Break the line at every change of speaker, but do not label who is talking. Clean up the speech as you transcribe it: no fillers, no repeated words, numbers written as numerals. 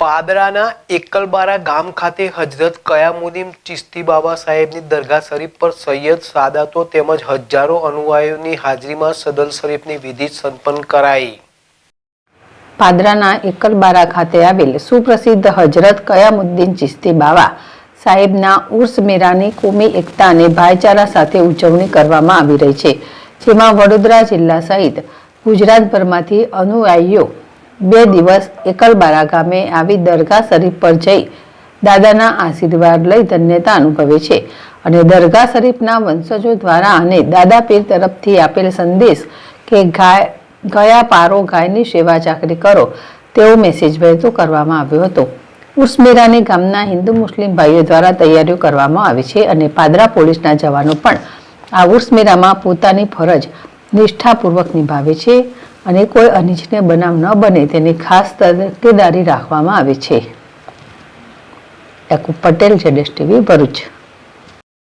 પાદરાના એકલબારા ગામ ખાતે હજરત કયામુદ્દીન ચિશ્તી બાબા સાહેબની દરગાહ શરીફ પર સૈયદ સાદાતો તેમજ હજારો અનુયાયીઓની હાજરીમાં સદલ શરીફની વિધિ સંપન્ન કરાઈ।
પાદરાના એકલબારા ખાતે આવેલ સુપ્રસિદ્ધ હજરત કયામુદ્દીન ચિશ્તી બાબા સાહેબના ઉર્સ મેળાની કોમી એકતા અને ભાઈચારા સાથે ઉજવણી કરવામાં આવી રહી છે, જેમાં વડોદરા જિલ્લા સહિત ગુજરાતભરમાંથી અનુયાયીઓ 2 દિવસ એકલબારા ગામે આવી દરગાહ શરીફ પર જઈ દાદાના આશીર્વાદ લઈ ધન્યતા અનુભવે છે અને દરગાહ શરીફના વંશજો દ્વારા અને દાદા પીર તરફથી આપેલ સંદેશ કે ગયા પારો ગાયની સેવા ચાકરી કરો તેવો મેસેજ વહેતો કરવામાં આવ્યો હતો। ઉર્સ મેળાને ગામના હિન્દુ મુસ્લિમ ભાઈઓ દ્વારા તૈયારીઓ કરવામાં આવી છે અને પાદરા પોલીસના જવાનો પણ આ ઉર્સ મેળામાં પોતાની ફરજ નિષ્ઠાપૂર્વક નિભાવે છે અને કોઈ અનિચ્છનીય બનાવ ન બને તેની ખાસ તકેદારી રાખવામાં આવે છે। યાકુબ પટેલ, જેડેશ ટીવી, ભરૂચ।